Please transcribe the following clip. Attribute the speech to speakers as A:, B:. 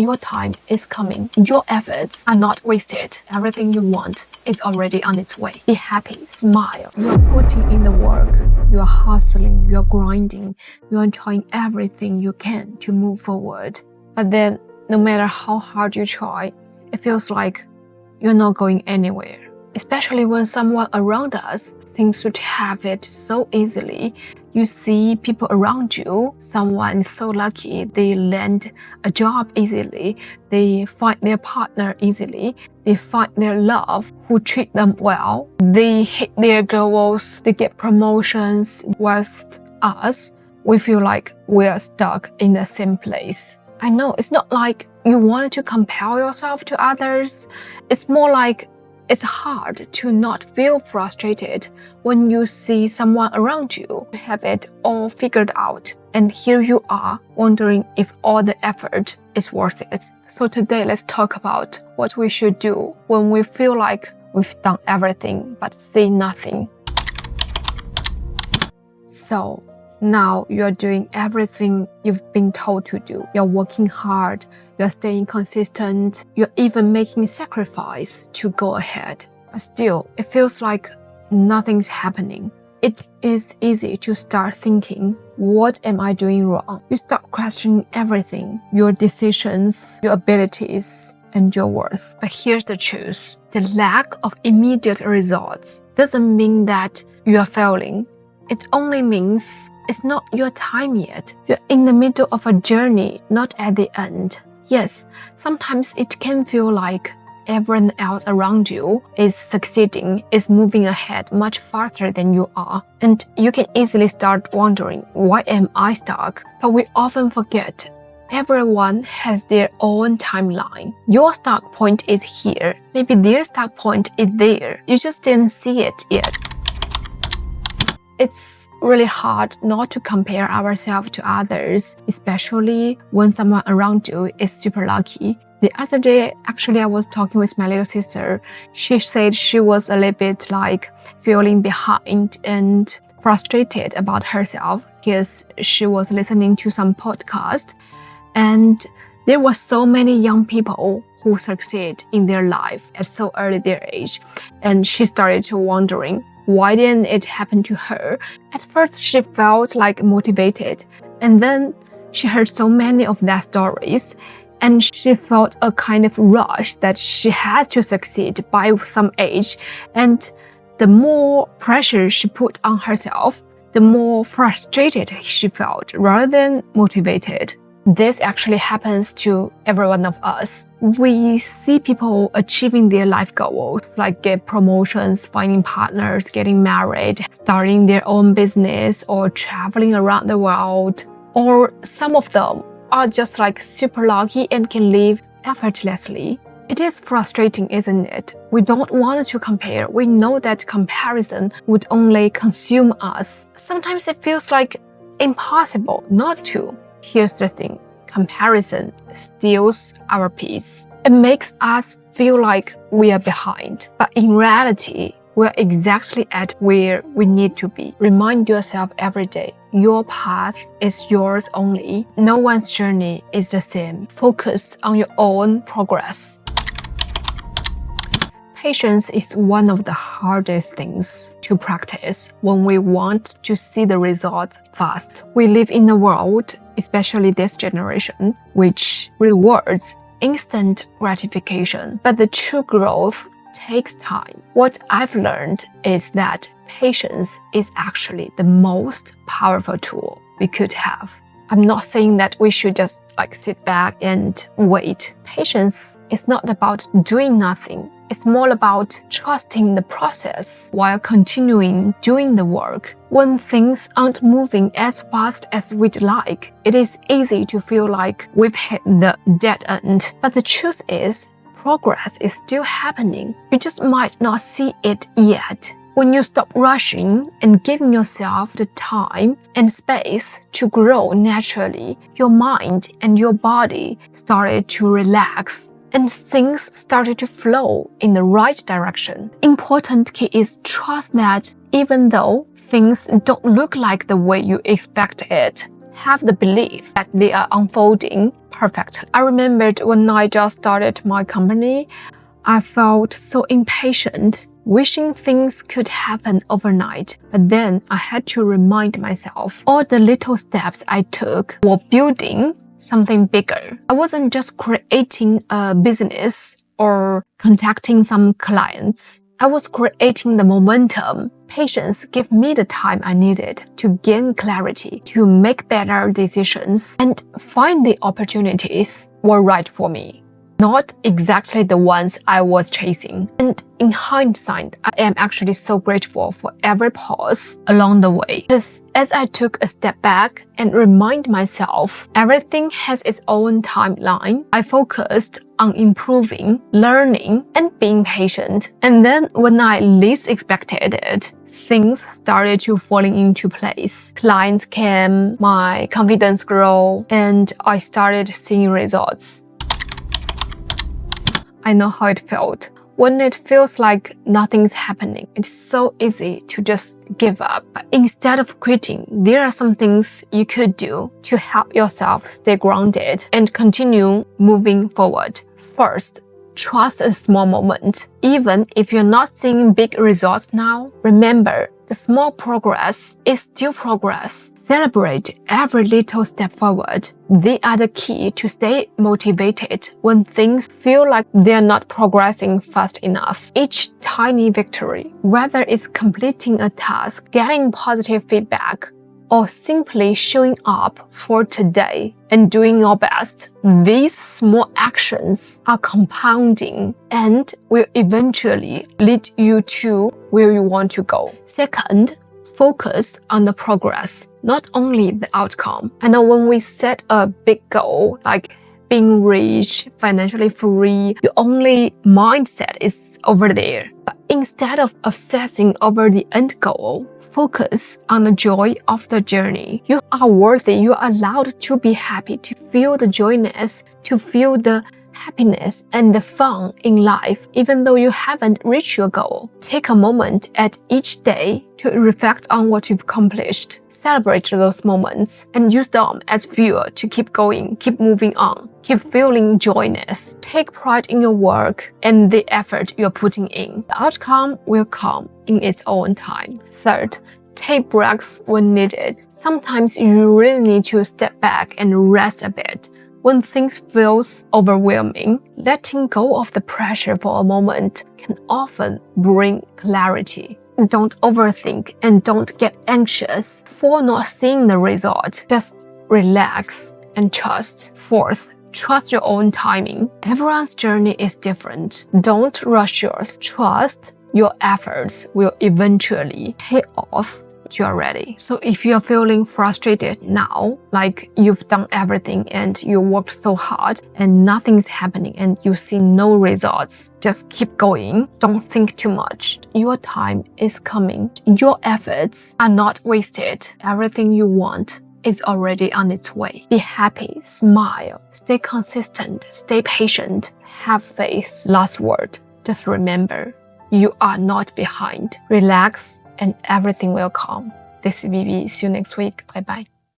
A: your time is coming. Your efforts are not wasted. Everything you want is already on its way. Be happy, smile. You are putting in the work. You are hustling, you are grinding, you are trying everything you can to move forward. But then, no matter how hard you try, it feels like you're not going anywhere. Especially when someone around us seems to have it so easily. You see people around you, someone is so lucky, they land a job easily, they find their partner easily, they find their love who treat them well, they hit their goals, they get promotions, whilst us, we feel like we're stuck in the same place. I know it's not like you wanted to compare yourself to others, it's more like it's hard to not feel frustrated when you see someone around you have it all figured out. And here you are wondering if all the effort is worth it. So today let's talk about what we should do when we feel like we've done everything but see nothing. So now you're doing everything you've been told to do. You're working hard, you're staying consistent, you're even making sacrifice to go ahead. But still, it feels like nothing's happening. It is easy to start thinking, what am I doing wrong? You start questioning everything, your decisions, your abilities, and your worth. But here's the truth. The lack of immediate results doesn't mean that you are failing. It only means it's not your time yet. You're in the middle of a journey, not at the end. Yes, sometimes it can feel like everyone else around you is succeeding, is moving ahead much faster than you are. And you can easily start wondering, why am I stuck? But we often forget everyone has their own timeline. Your start point is here. Maybe their start point is there. You just didn't see it yet. It's really hard not to compare ourselves to others, especially when someone around you is super lucky. The other day, actually, I was talking with my little sister. She said she was a little bit like feeling behind and frustrated about herself because she was listening to some podcast and there were so many young people who succeed in their life at so early their age. And she started to wondering, why didn't it happen to her? At first, she felt like motivated, and then she heard so many of their stories, and she felt a kind of rush that she has to succeed by some age. And the more pressure she put on herself, the more frustrated she felt rather than motivated. This actually happens to every one of us. We see people achieving their life goals, like get promotions, finding partners, getting married, starting their own business, or traveling around the world. Or some of them are just like super lucky and can live effortlessly. It is frustrating, isn't it? We don't want to compare. We know that comparison would only consume us. Sometimes it feels like impossible not to. Here's the thing, comparison steals our peace. It makes us feel like we are behind. But in reality, we're exactly at where we need to be. Remind yourself every day, your path is yours only. No one's journey is the same. Focus on your own progress. Patience is one of the hardest things to practice when we want to see the results fast. We live in a world, especially this generation, which rewards instant gratification. But the true growth takes time. What I've learned is that patience is actually the most powerful tool we could have. I'm not saying that we should just sit back and wait. Patience is not about doing nothing. It's more about trusting the process while continuing doing the work. When things aren't moving as fast as we'd like, it is easy to feel like we've hit the dead end. But the truth is, progress is still happening. You just might not see it yet. When you stop rushing and giving yourself the time and space to grow naturally, your mind and your body started to relax and things started to flow in the right direction. Important key is trust that even though things don't look like the way you expect it, have the belief that they are unfolding perfectly. I remembered when I just started my company, I felt so impatient, wishing things could happen overnight. But then I had to remind myself all the little steps I took were building something bigger. I wasn't just creating a business or contacting some clients. I was creating the momentum. Patience gave me the time I needed to gain clarity, to make better decisions, and find the opportunities were right for me. Not exactly the ones I was chasing. And in hindsight, I am actually so grateful for every pause along the way. Because as I took a step back and remind myself everything has its own timeline, I focused on improving, learning, and being patient. And then when I least expected it, things started to falling into place. Clients came, my confidence grew, and I started seeing results. I know how it felt. When it feels like nothing's happening, it's so easy to just give up. But instead of quitting, there are some things you could do to help yourself stay grounded and continue moving forward. First, trust a small moment. Even if you're not seeing big results now, remember, the small progress is still progress. Celebrate every little step forward. They are the key to stay motivated when things feel like they're not progressing fast enough. Each tiny victory, whether it's completing a task, getting positive feedback, or simply showing up for today and doing your best, these small actions are compounding and will eventually lead you to where you want to go. Second, focus on the progress, not only the outcome. I know when we set a big goal, like being rich, financially free, your only mindset is over there. But instead of obsessing over the end goal, focus on the joy of the journey. You are worthy. You are allowed to be happy, to feel the joyness, to feel the happiness and the fun in life, even though you haven't reached your goal. Take a moment at each day to reflect on what you've accomplished. Celebrate those moments and use them as fuel to keep going, keep moving on, keep feeling joyness. Take pride in your work and the effort you're putting in. The outcome will come in its own time. Third, take breaks when needed. Sometimes you really need to step back and rest a bit. When things feels overwhelming, letting go of the pressure for a moment can often bring clarity. Don't overthink and don't get anxious for not seeing the result. Just relax and trust. Fourth, trust your own timing. Everyone's journey is different. Don't rush yours. Trust your efforts will eventually pay off. You are ready. So if you're feeling frustrated now, like you've done everything and you worked so hard and nothing's happening and you see no results, just keep going. Don't think too much. Your time is coming. Your efforts are not wasted. Everything you want is already on its way. Be happy, smile, stay consistent, stay patient, have faith. Last word, just remember, you are not behind. Relax and everything will come. This is Vivi. See you next week. Bye bye.